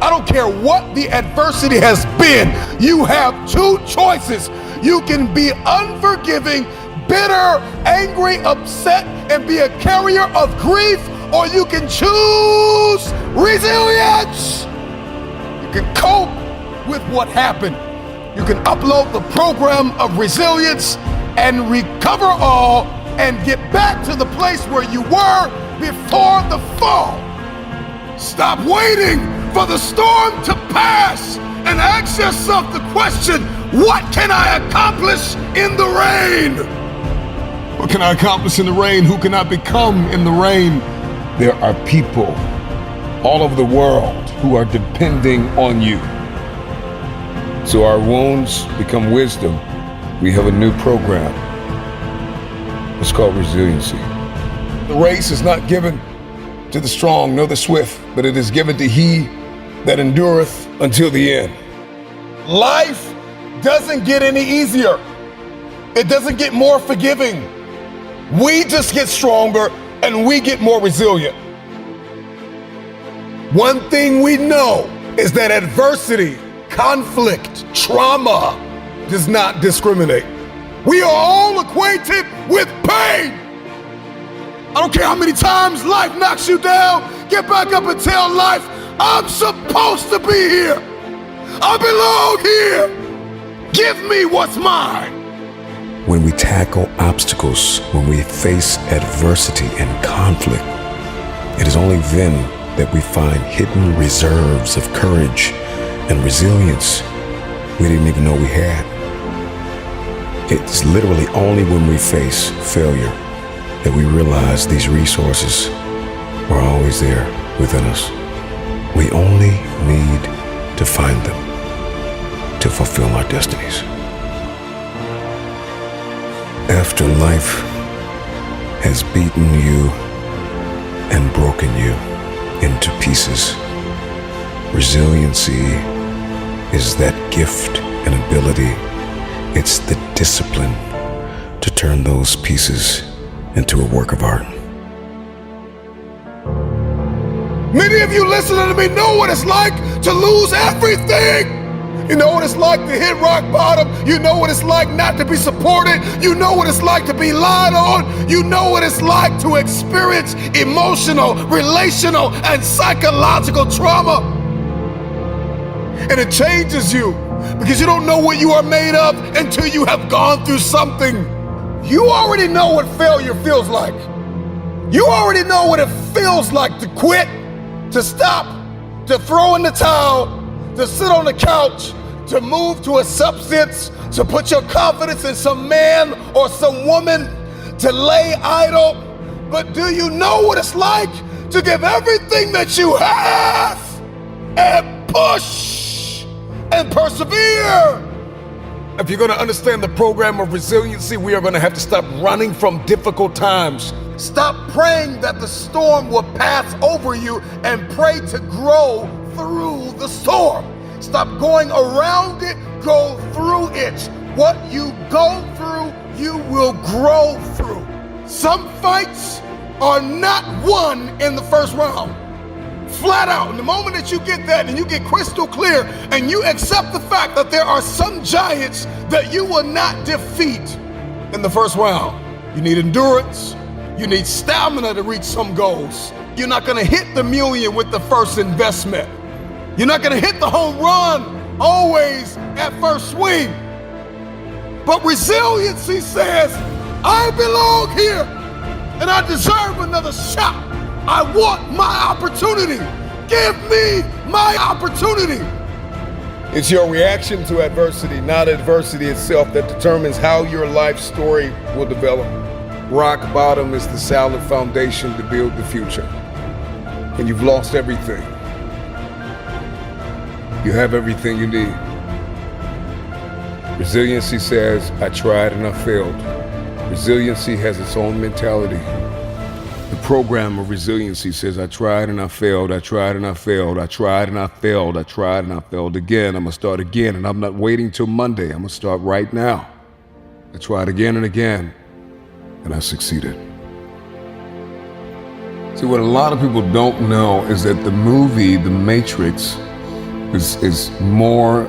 I don't care what the adversity has been. You have two choices. You can be unforgiving, bitter, angry, upset, and be a carrier of grief, or you can choose resilience. You can cope with what happened. You can upload the program of resilience and recover all and get back to the place where you were before the fall. Stop waiting for the storm to pass and ask yourself the question, what can I accomplish in the rain? What can I accomplish in the rain? Who can I become in the rain? There are people all over the world who are depending on you. So our wounds become wisdom. We have a new program. It's called resiliency. The race is not given to the strong nor the swift, but it is given to he that endureth until the end. Life doesn't get any easier. It doesn't get more forgiving. We just get stronger and we get more resilient. One thing we know is that adversity, conflict, trauma does not discriminate. We are all acquainted with pain. I don't care how many times life knocks you down, get back up and tell life, I'm supposed to be here. I belong here. Give me what's mine. When we tackle obstacles, when we face adversity and conflict, it is only then that we find hidden reserves of courage and resilience we didn't even know we had. It's literally only when we face failure that we realize these resources are always there within us. We only need to find them to fulfill our destinies. After life has beaten you and broken you into pieces, resiliency is that gift and ability. It's the discipline to turn those pieces into a work of art. Many of you listening to me know what it's like to lose everything. You know what it's like to hit rock bottom. You know what it's like not to be supported. You know what it's like to be lied on. You know what it's like to experience emotional, relational, and psychological trauma. And it changes you because you don't know what you are made of until you have gone through something. You already know what failure feels like. You already know what it feels like to quit, to stop, to throw in the towel, to sit on the couch, to move to a substance, to put your confidence in some man or some woman, to lay idle. But do you know what it's like to give everything that you have and push and persevere? If you're gonna understand the program of resiliency, we are gonna have to stop running from difficult times. Stop praying that the storm will pass over you and pray to grow through the storm. Stop going around it, go through it. What you go through, you will grow through. Some fights are not won in the first round. Flat out. And the moment that you get that and you get crystal clear and you accept the fact that there are some giants that you will not defeat in the first round. You need endurance. You need stamina to reach some goals. You're not gonna hit the million with the first investment. You're not gonna hit the home run always at first swing. But resiliency says, I belong here and I deserve another shot. I want my opportunity. Give me my opportunity. It's your reaction to adversity, not adversity itself, that determines how your life story will develop. Rock bottom is the solid foundation to build the future. And you've lost everything. You have everything you need. Resiliency says, I tried and I failed. Resiliency has its own mentality. The program of resiliency says, I tried and I failed, I tried and I failed, I tried and I failed, I tried and I failed again. I'm gonna start again, and I'm not waiting till Monday. I'm gonna start right now. I tried again and again, and I succeeded. See, what a lot of people don't know is that the movie, The Matrix, is more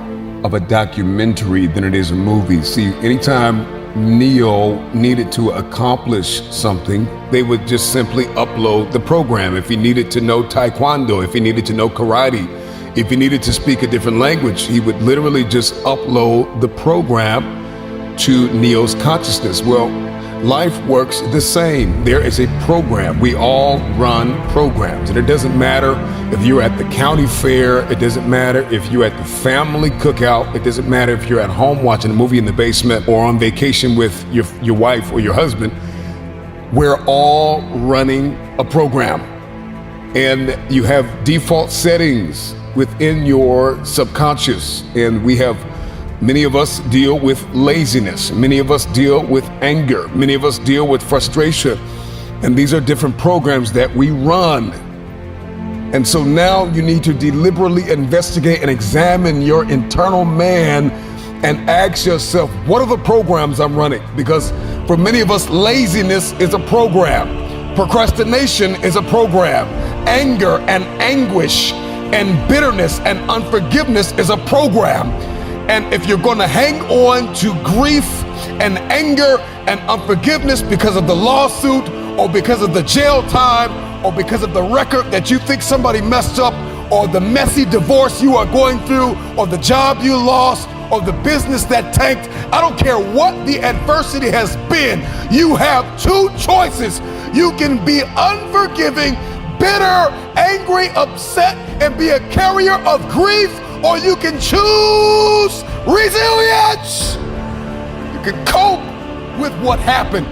of a documentary than it is a movie. See, anytime Neo needed to accomplish something, they would just simply upload the program. If he needed to know Taekwondo, if he needed to know karate, if he needed to speak a different language, he would literally just upload the program to Neo's consciousness. Well, life works the same. There is a program. We all run programs. And it doesn't matter if you're at the county fair. It doesn't matter if you're at the family cookout. It doesn't matter if you're at home watching a movie in the basement or on vacation with your wife or your husband. We're all running a program. And you have default settings within your subconscious. And many of us deal with laziness. Many of us deal with anger. Many of us deal with frustration. And these are different programs that we run. And so now you need to deliberately investigate and examine your internal man and ask yourself, what are the programs I'm running? Because for many of us, laziness is a program. Procrastination is a program. Anger and anguish and bitterness and unforgiveness is a program. And if you're going to hang on to grief and anger and unforgiveness because of the lawsuit or because of the jail time or because of the record that you think somebody messed up or the messy divorce you are going through or the job you lost or the business that tanked, I don't care what the adversity has been, you have two choices. You can be unforgiving, bitter, angry, upset, and be a carrier of grief, or you can choose resilience. You can cope with what happened.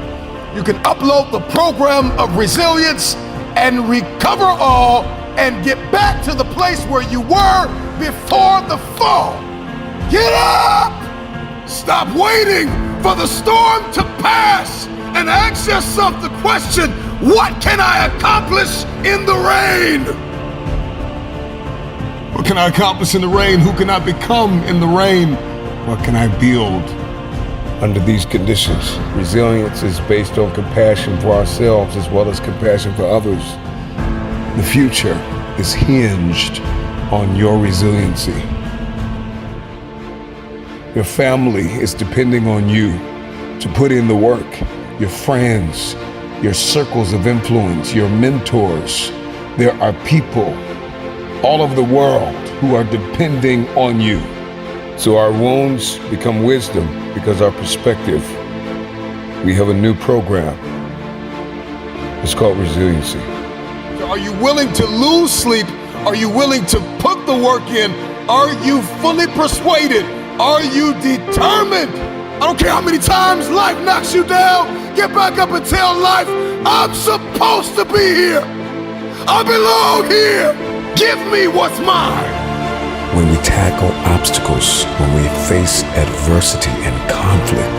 You can upload the program of resilience and recover all and get back to the place where you were before the fall. Get up! Stop waiting for the storm to pass and ask yourself the question, what can I accomplish in the rain? What can I accomplish in the rain? Who can I become in the rain? What can I build under these conditions? Resilience is based on compassion for ourselves as well as compassion for others. The future is hinged on your resiliency. Your family is depending on you to put in the work. Your friends, your circles of influence, your mentors. There are people all over the world who are depending on you. So our wounds become wisdom because our perspective. We have a new program. It's called resiliency. Are you willing to lose sleep? Are you willing to put the work in? Are you fully persuaded? Are you determined? I don't care how many times life knocks you down, get back up and tell life, I'm supposed to be here. I belong here. Give me what's mine. When we tackle obstacles, when we face adversity and conflict,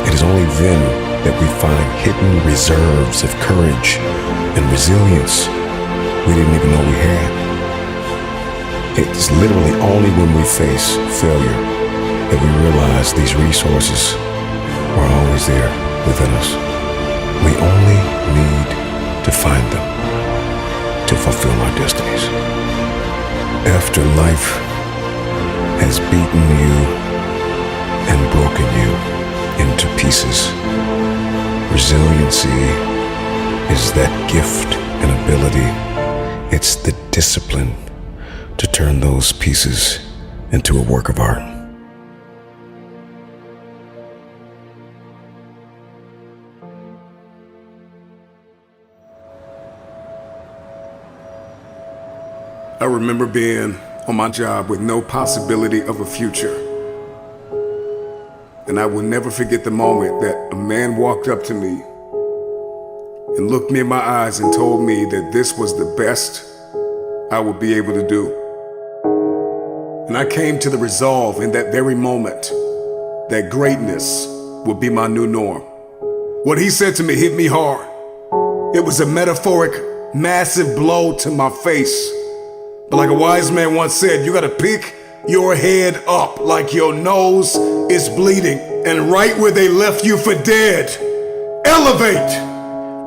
it is only then that we find hidden reserves of courage and resilience we didn't even know we had. It's literally only when we face failure that we realize these resources were always there within us. We only need to find them to fulfill our destinies. After life has beaten you and broken you into pieces, resiliency is that gift and ability. It's the discipline to turn those pieces into a work of art. I remember being on my job with no possibility of a future. And I will never forget the moment that a man walked up to me and looked me in my eyes and told me that this was the best I would be able to do. And I came to the resolve in that very moment that greatness would be my new norm. What he said to me hit me hard. It was a metaphoric, massive blow to my face. But like a wise man once said, you gotta pick your head up like your nose is bleeding. And right where they left you for dead, elevate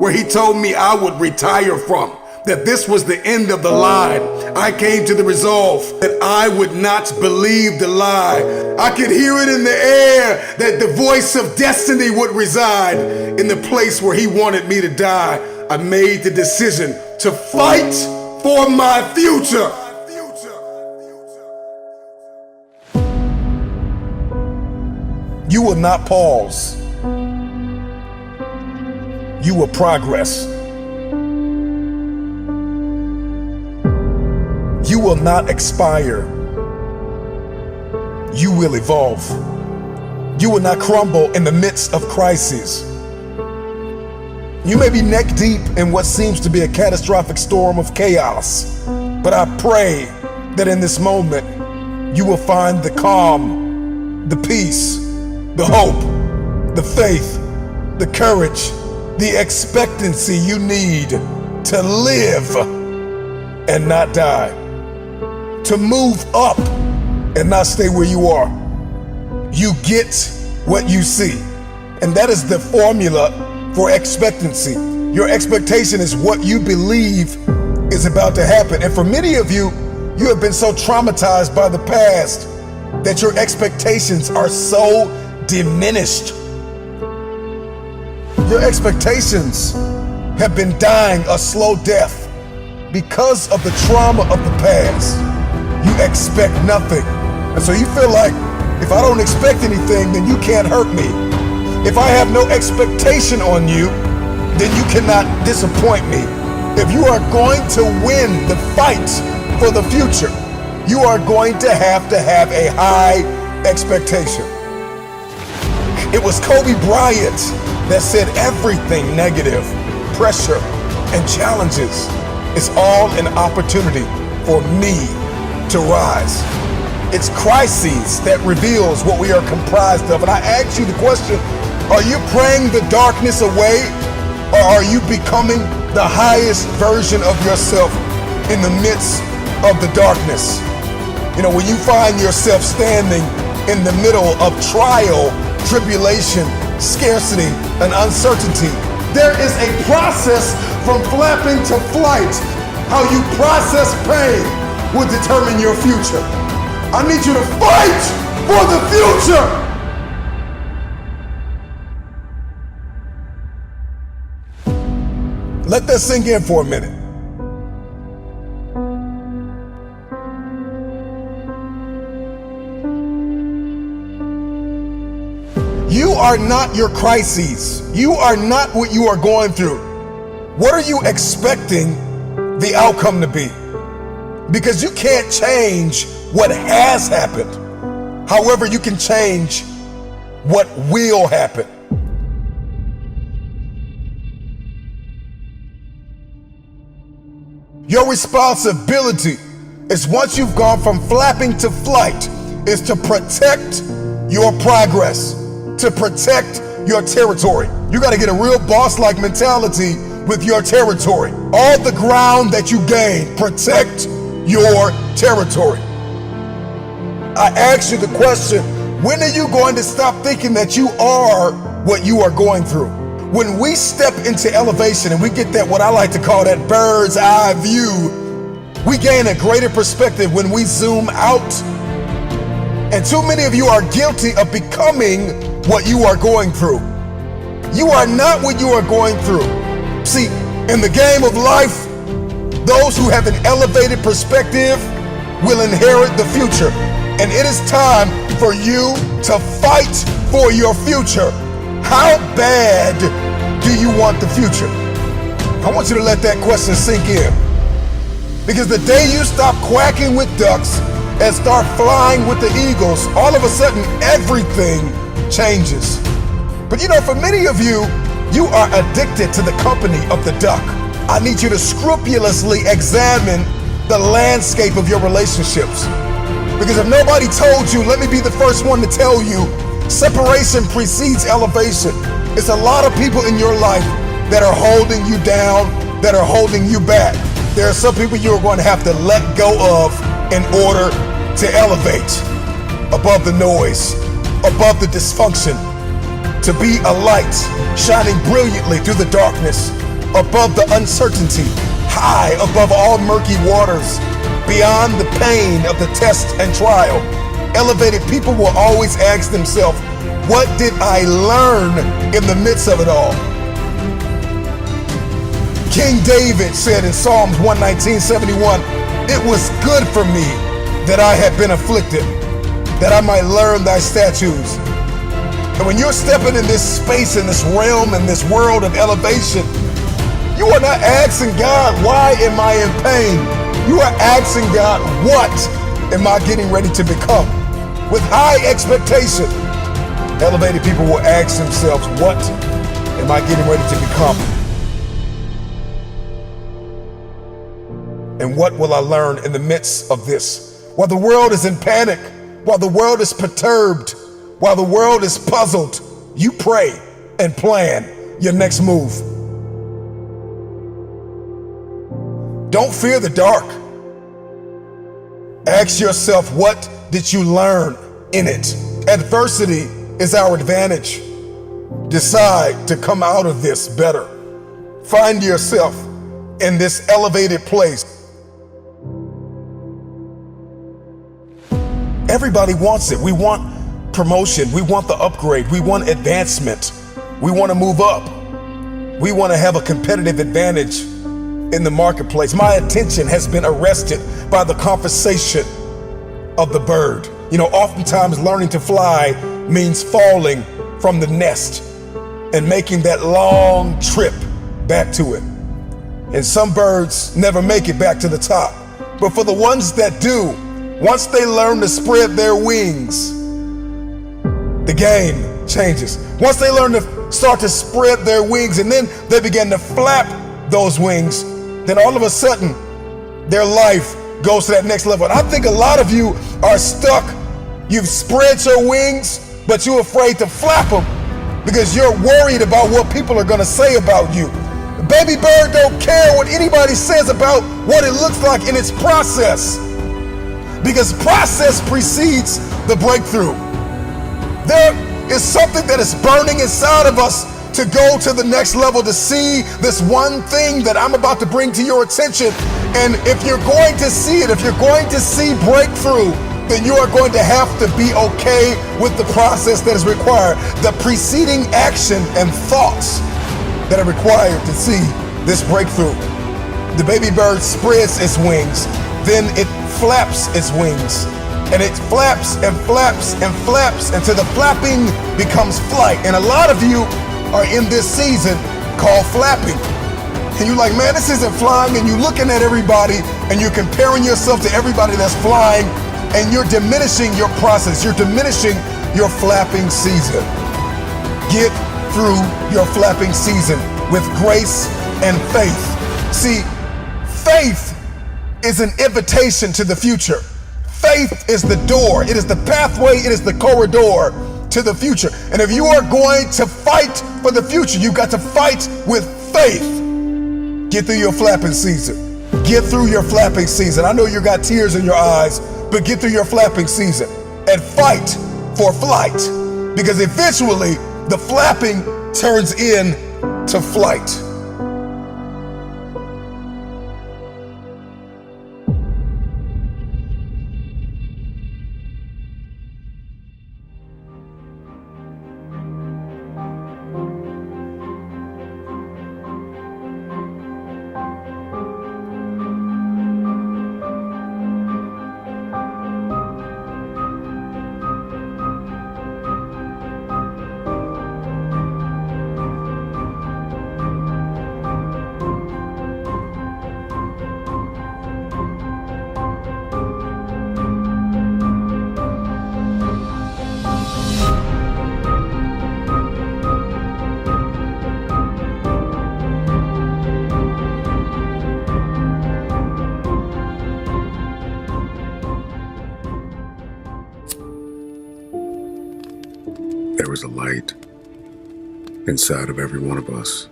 where he told me I would retire from. that this was the end of the line, I came to the resolve that I would not believe the lie. I could hear it in the air that the voice of destiny would reside in the place where he wanted me to die. I made the decision to fight for my future. You will not pause. You will progress. You will not expire. You will evolve. You will not crumble in the midst of crises. You may be neck deep in what seems to be a catastrophic storm of chaos, but I pray that in this moment you will find the calm, the peace, the hope, the faith, the courage, the expectancy you need to live and not die, to move up and not stay where you are. You get what you see, and that is the formula for expectancy. Your expectation is what you believe is about to happen. And for many of you, you have been so traumatized by the past that your expectations are so diminished. Your expectations have been dying a slow death because of the trauma of the past. You expect nothing. And so you feel like, if I don't expect anything, then you can't hurt me. If I have no expectation on you, then you cannot disappoint me. If you are going to win the fight for the future, you are going to have a high expectation. It was Kobe Bryant that said everything negative, pressure, and challenges is all an opportunity for me to rise. It's crises that reveals what we are comprised of. And I ask you the question, are you praying the darkness away, or are you becoming the highest version of yourself in the midst of the darkness? You know, when you find yourself standing in the middle of trial, tribulation, scarcity, and uncertainty, there is a process from flapping to flight. How you process pain will determine your future. I need you to fight for the future. Let that sink in for a minute. You are not your crises. You are not what you are going through. What are you expecting the outcome to be? Because you can't change what has happened. However, you can change what will happen. Your responsibility is, once you've gone from flapping to flight, is to protect your progress, to protect your territory. You got to get a real boss-like mentality with your territory. All the ground that you gain, protect your territory. I ask you the question, when are you going to stop thinking that you are what you are going through? When we step into elevation and we get that, what I like to call that bird's eye view, we gain a greater perspective when we zoom out. And too many of you are guilty of becoming what you are going through. You are not what you are going through. See, in the game of life, those who have an elevated perspective will inherit the future. And it is time for you to fight for your future. How bad do you want the future? I want you to let that question sink in. Because the day you stop quacking with ducks and start flying with the eagles, all of a sudden everything changes. But you know, for many of you, you are addicted to the company of the duck. I need you to scrupulously examine the landscape of your relationships. Because if nobody told you, let me be the first one to tell you, separation precedes elevation. It's a lot of people in your life that are holding you down, that are holding you back. There are some people you are going to have to let go of in order to elevate above the noise, above the dysfunction, to be a light shining brilliantly through the darkness, above the uncertainty, high above all murky waters, beyond the pain of the test and trial. Elevated people will always ask themselves, what did I learn in the midst of it all? King David said in Psalms 119:71, it was good for me that I had been afflicted, that I might learn thy statutes. And when you're stepping in this space, in this realm, in this world of elevation, you are not asking God, why am I in pain? You are asking God, what am I getting ready to become? With high expectation, elevated people will ask themselves, what am I getting ready to become? And what will I learn in the midst of this? While the world is in panic, while the world is perturbed, while the world is puzzled, you pray and plan your next move. Don't fear the dark. Ask yourself, what did you learn in it? Adversity is our advantage. Decide to come out of this better. Find yourself in this elevated place. Everybody wants it. We want promotion. We want the upgrade. We want advancement. We want to move up. We want to have a competitive advantage in the marketplace. My attention has been arrested by the conversation of the bird. You know, oftentimes learning to fly means falling from the nest and making that long trip back to it. And some birds never make it back to the top. But for the ones that do, once they learn to spread their wings, the game changes. Once they learn to start to spread their wings and then they begin to flap those wings, then all of a sudden their life goes to that next level. And I think a lot of you are stuck. You've spread your wings, but you're afraid to flap them because you're worried about what people are going to say about you. The baby bird don't care what anybody says about what it looks like in its process, because process precedes the breakthrough. There is something that is burning inside of us to go to the next level, to see this one thing that I'm about to bring to your attention. And if you're going to see it, if you're going to see breakthrough, then you are going to have to be okay with the process that is required, the preceding action and thoughts that are required to see this breakthrough. The baby bird spreads its wings, then it flaps its wings, and it flaps and flaps and flaps until the flapping becomes flight. And a lot of you are in this season called flapping. And you're like, man, this isn't flying. And you're looking at everybody and you're comparing yourself to everybody that's flying, and you're diminishing your process. You're diminishing your flapping season. Get through your flapping season with grace and faith. See, faith is an invitation to the future. Faith is the door. It is the pathway. It is the corridor to the future. And if you are going to fight for the future, you've got to fight with faith. Get through your flapping season. Get through your flapping season. I know you got tears in your eyes, but get through your flapping season and fight for flight, because eventually the flapping turns into flight. There is a light inside of every one of us,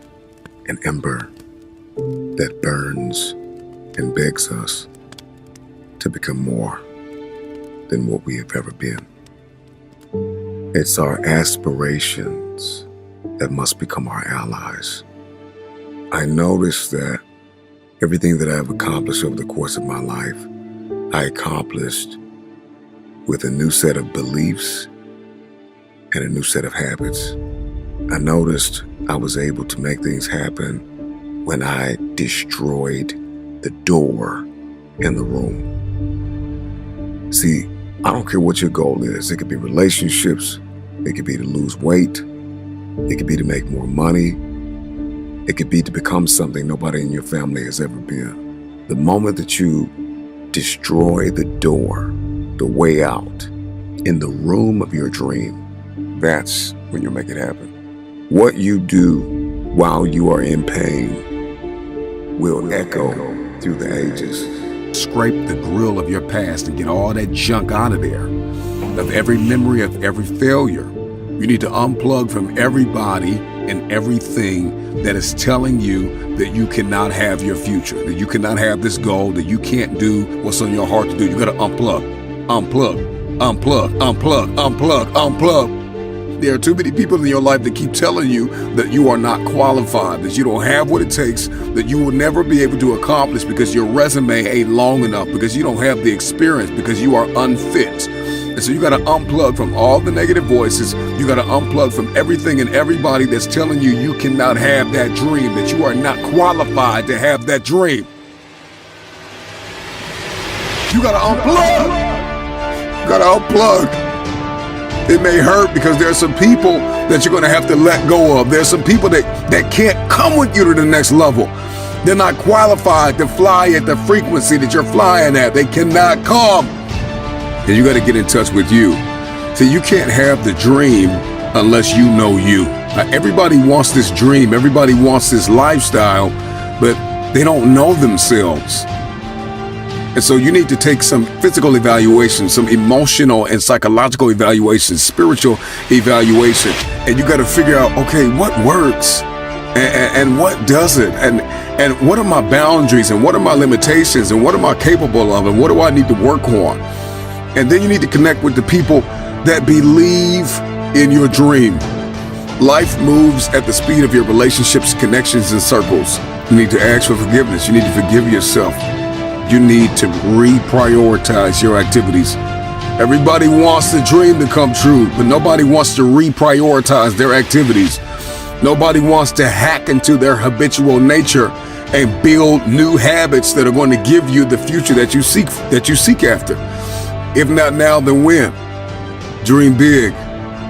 an ember that burns and begs us to become more than what we have ever been. It's our aspirations that must become our allies. I noticed that Everything that I've accomplished over the course of my life, I accomplished with a new set of beliefs and a new set of habits. I noticed I was able to make things happen when I destroyed the door in the room. See, I don't care what your goal is. It could be relationships. It could be to lose weight. It could be to make more money. It could be to become something nobody in your family has ever been. The moment that you destroy the door, the way out, in the room of your dream, that's when you'll make it happen. What you do while you are in pain will echo through the ages. Scrape the grill of your past and get all that junk out of there, of every memory, of every failure. You need to unplug from everybody and everything that is telling you that you cannot have your future, that you cannot have this goal, that you can't do what's on your heart to do. You gotta unplug, unplug, unplug, unplug, unplug, unplug. There are too many people in your life that keep telling you that you are not qualified, that you don't have what it takes, that you will never be able to accomplish because your resume ain't long enough, because you don't have the experience, because you are unfit. And so you got to unplug from all the negative voices. You got to unplug from everything and everybody that's telling you you cannot have that dream, that you are not qualified to have that dream. You got to unplug. You got to unplug. It may hurt because there's some people that you're going to have to let go of. There's some people that can't come with you to the next level. They're not qualified to fly at the frequency that you're flying at. They cannot come. And you got to get in touch with you. See, you can't have the dream unless you know you. Everybody wants this dream. Everybody wants this lifestyle, but they don't know themselves. And so you need to take some physical evaluation, some emotional and psychological evaluation, spiritual evaluation. And you got to figure out, okay, what works and what doesn't? And what are my boundaries and what are my limitations and what am I capable of and what do I need to work on? And then you need to connect with the people that believe in your dream. Life moves at the speed of your relationships, connections, and circles. You need to ask for forgiveness. You need to forgive yourself. You need to reprioritize your activities. Everybody wants the dream to come true, but nobody wants to reprioritize their activities. Nobody wants to hack into their habitual nature and build new habits that are going to give you the future that you seek after. If not now, then when? Dream big,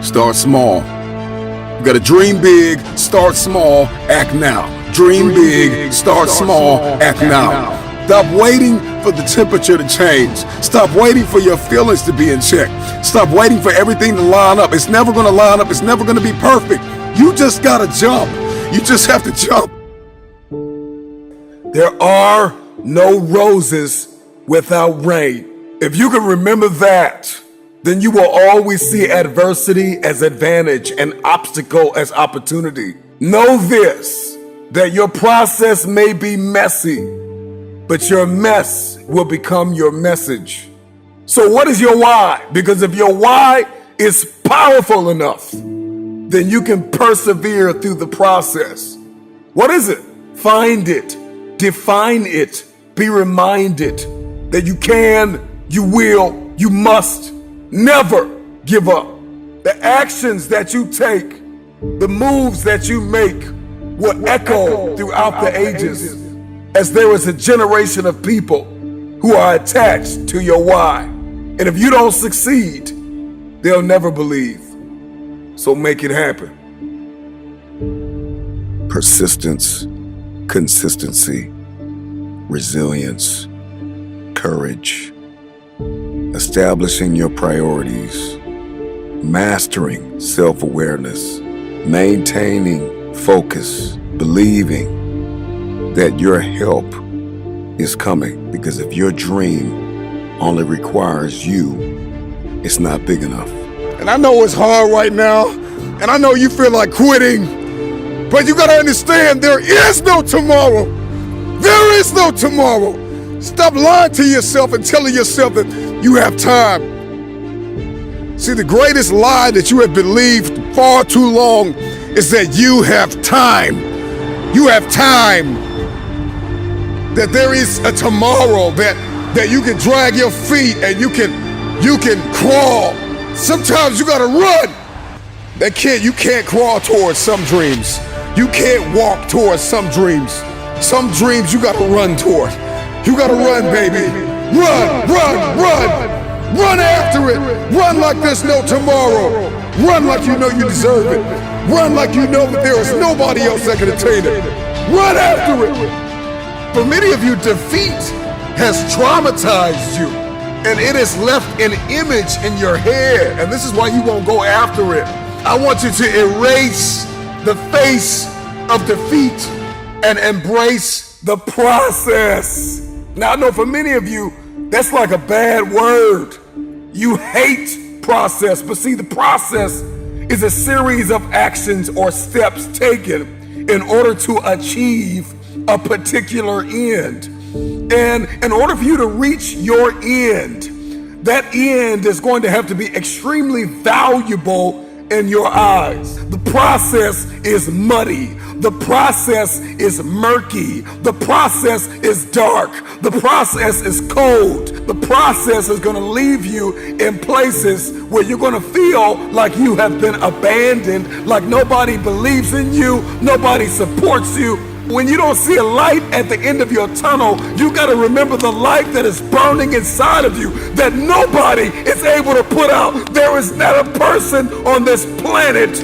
start small. You gotta dream big, start small, act now. Dream big, start small, act now. Stop waiting for the temperature to change. Stop waiting for your feelings to be in check. Stop waiting for everything to line up. It's never gonna line up. It's never gonna be perfect. You just gotta jump. You just have to jump. There are no roses without rain. If you can remember that, then you will always see adversity as advantage and obstacle as opportunity. Know this, that your process may be messy, but your mess will become your message. So what is your why? Because if your why is powerful enough, then you can persevere through the process. What is it? Find it, define it, be reminded that you can, you will, you must never give up. The actions that you take, the moves that you make will echo throughout the ages, as there is a generation of people who are attached to your why. And if you don't succeed, they'll never believe. So make it happen. Persistence, consistency, resilience, courage, establishing your priorities, mastering self-awareness, maintaining focus, believing that your help is coming, because if your dream only requires you, it's not big enough. And I know it's hard right now, and I know you feel like quitting, but you gotta understand there is no tomorrow. There is no tomorrow. Stop lying to yourself and telling yourself that you have time. See, the greatest lie that you have believed far too long is that you have time. You have time. that there is a tomorrow, that you can drag your feet and you can crawl. Sometimes you gotta run. You can't crawl towards some dreams. You can't walk towards some dreams. Some dreams you gotta run toward. You gotta run, baby. Run, run, run. Run after it. Run like there's no tomorrow. Run like you know you deserve it. Run like you know that there is nobody else that can attain it. Run after it. For many of you, defeat has traumatized you, and it has left an image in your head, and this is why you won't go after it. I want you to erase the face of defeat and embrace the process. Now, I know for many of you, that's like a bad word. You hate process, but see, the process is a series of actions or steps taken in order to achieve a particular end. And in order for you to reach your end, that end is going to have to be extremely valuable in your eyes. The process is muddy. The process is murky. The process is dark. The process is cold. The process is going to leave you in places where you're going to feel like you have been abandoned, like nobody believes in you, nobody supports you. When you don't see a light at the end of your tunnel, you got to remember the light that is burning inside of you that nobody is able to put out. There is not a person on this planet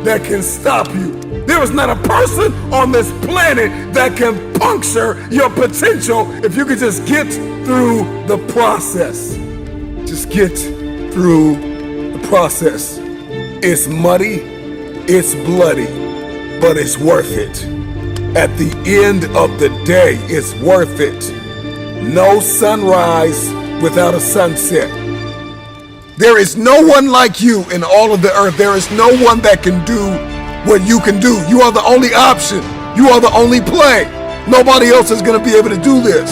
that can stop you. There is not a person on this planet that can puncture your potential if you could just get through the process. Just get through the process. It's muddy, it's bloody, but it's worth it. At the end of the day, it's worth it. No sunrise without a sunset. There is no one like you in all of the earth. There is no one that can do what you can do. You are the only option. You are the only play. Nobody else is going to be able to do this.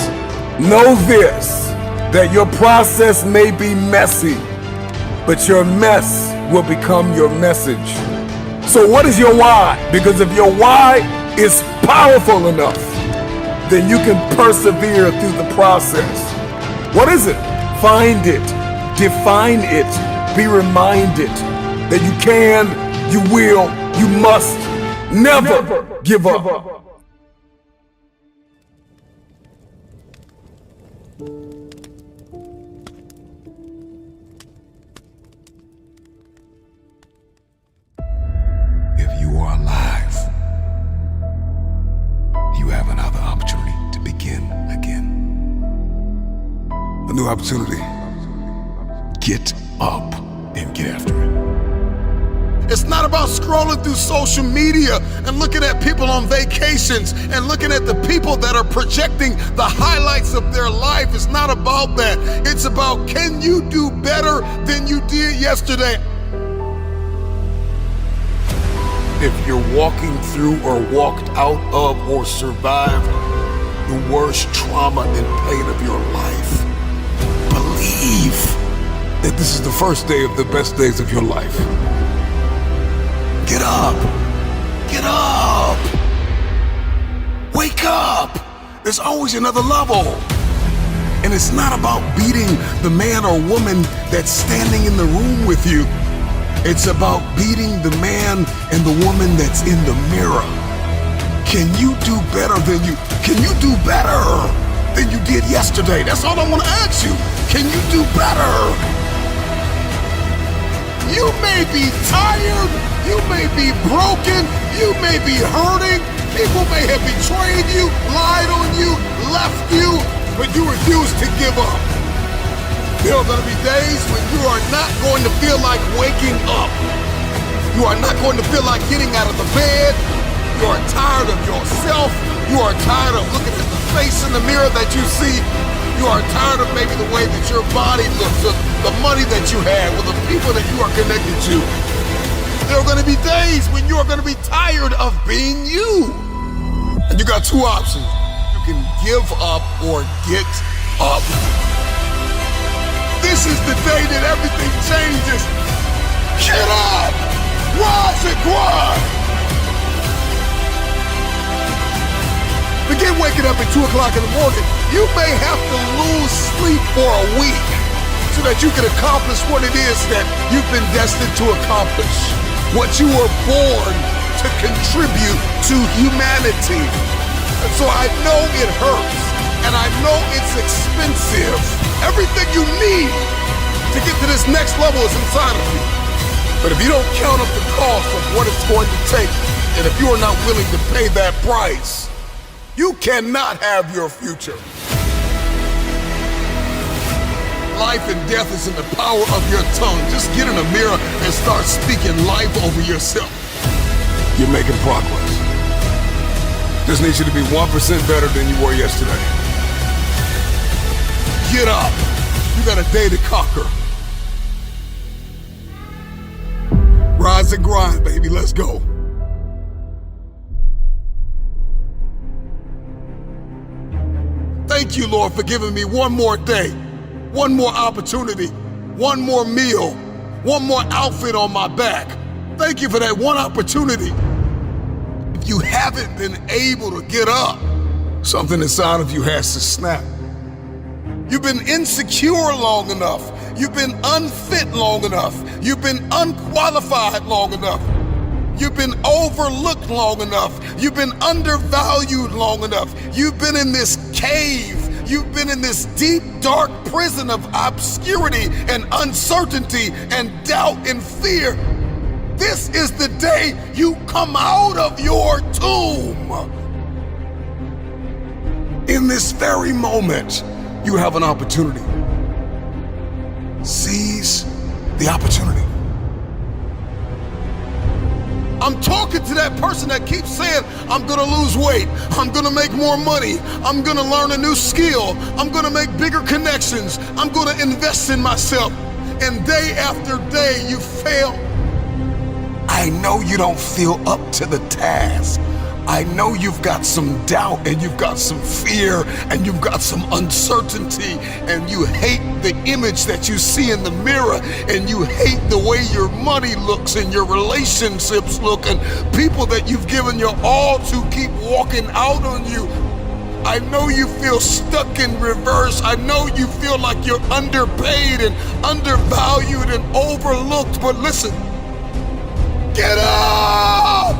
Know this, that your process may be messy, but your mess will become your message. So what is your why? Because if your why is powerful enough, then you can persevere through the process. What is it? Find it, define it, be reminded that you can, you will, you must never give up. If you are alive, you have another opportunity to begin again. A new opportunity. Get up and get after it. It's not about scrolling through social media and looking at people on vacations and looking at the people that are projecting the highlights of their life. It's not about that. It's about, can you do better than you did yesterday? If you're walking through or walked out of or survived the worst trauma and pain of your life, believe that this is the first day of the best days of your life. Get up. Get up. Wake up. There's always another level. And it's not about beating the man or woman that's standing in the room with you. It's about beating the man and the woman that's in the mirror. Can you do better than you did yesterday? That's all I want to ask you. Can you do better? You may be tired, you may be broken, you may be hurting, people may have betrayed you, lied on you, left you, but you refuse to give up. There are going to be days when you are not going to feel like waking up. You are not going to feel like getting out of the bed. You are tired of yourself. You are tired of looking at the face in the mirror that you see. You are tired of maybe the way that your body looks, or the money that you have, or the people that you are connected to. There are going to be days when you are going to be tired of being you. And you got two options. You can give up or get up. This is the day that everything changes. Get up! Rise and grind! Forget waking up at 2 o'clock in the morning. You may have to lose sleep for a week so that you can accomplish what it is that you've been destined to accomplish. What you were born to contribute to humanity. And so I know it hurts, and I know it's expensive. Everything you need to get to this next level is inside of you. But if you don't count up the cost of what it's going to take, and if you are not willing to pay that price, you cannot have your future. Life and death is in the power of your tongue. Just get in a mirror and start speaking life over yourself. You're making progress. Just need you to be 1% better than you were yesterday. Get up. You got a day to conquer. Rise and grind, baby. Let's go. Thank you, Lord, for giving me one more day, one more opportunity, one more meal, one more outfit on my back. Thank you for that one opportunity. If you haven't been able to get up, something inside of you has to snap. You've been insecure long enough. You've been unfit long enough. You've been unqualified long enough. You've been overlooked long enough. You've been undervalued long enough. You've been in this cave. You've been in this deep, dark prison of obscurity and uncertainty and doubt and fear. This is the day you come out of your tomb. In this very moment, you have an opportunity. Seize the opportunity. I'm talking to that person that keeps saying, I'm gonna lose weight, I'm gonna make more money, I'm gonna learn a new skill, I'm gonna make bigger connections, I'm gonna invest in myself. And day after day, you fail. I know you don't feel up to the task. I know you've got some doubt and you've got some fear and you've got some uncertainty and you hate the image that you see in the mirror and you hate the way your money looks and your relationships look and people that you've given your all to keep walking out on you. I know you feel stuck in reverse. I know you feel like you're underpaid and undervalued and overlooked, but listen, get up!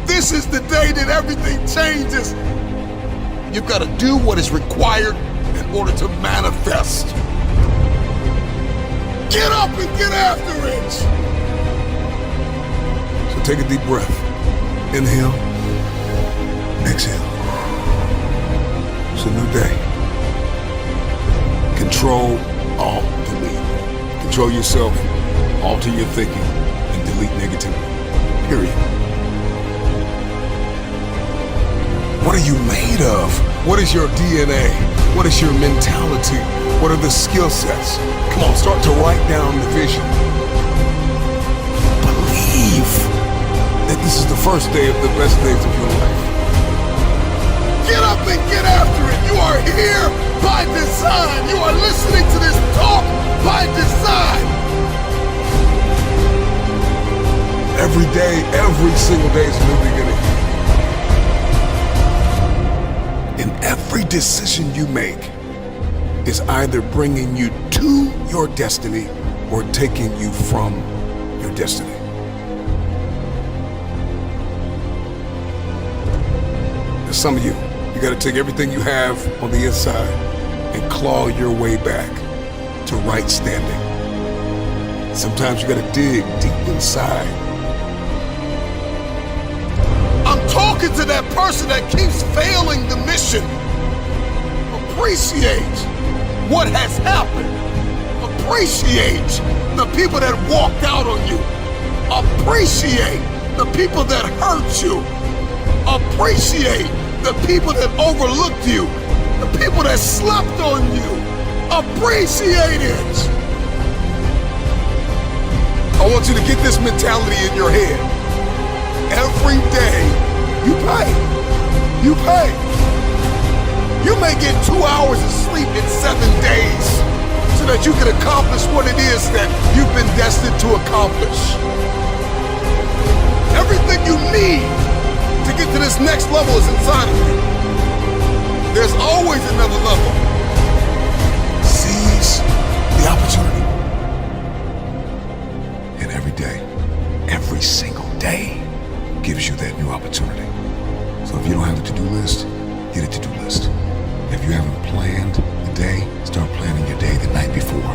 This is the day that everything changes. You've got to do what is required in order to manifest. Get up and get after it. So take a deep breath. Inhale, exhale. It's a new day. Control, alt, delete. Control yourself, alter your thinking, and delete negativity. Period. What are you made of? What is your DNA? What is your mentality? What are the skill sets? Come on, start to write down the vision. Believe that this is the first day of the best days of your life. Get up and get after it. You are here by design. You are listening to this talk by design. Every day, every single day is a new beginning. Every decision you make is either bringing you to your destiny or taking you from your destiny. There's some of you got to take everything you have on the inside and claw your way back to right standing. Sometimes you got to dig deep inside. I'm talking to that person that keeps failing the mission. Appreciate what has happened. Appreciate the people that walked out on you. Appreciate the people that hurt you. Appreciate the people that overlooked you. The people that slept on you. Appreciate it. I want you to get this mentality in your head. Every day, you pay. You pay. You may get 2 hours of sleep in 7 days so that you can accomplish what it is that you've been destined to accomplish. Everything you need to get to this next level is inside of you. There's always another level. Seize the opportunity. And every single day, gives you that new opportunity. So if you don't have a to-do list, get a to-do list. If you haven't planned the day, start planning your day the night before.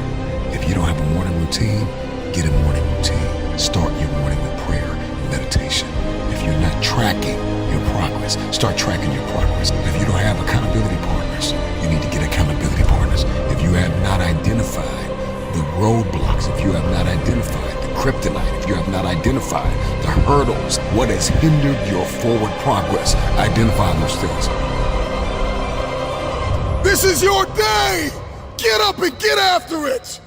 If you don't have a morning routine, get a morning routine. Start your morning with prayer and meditation. If you're not tracking your progress, start tracking your progress. If you don't have accountability partners, you need to get accountability partners. If you have not identified the roadblocks, if you have not identified the kryptonite, if you have not identified the hurdles, what has hindered your forward progress, identify those things. This is your day. Get up and get after it.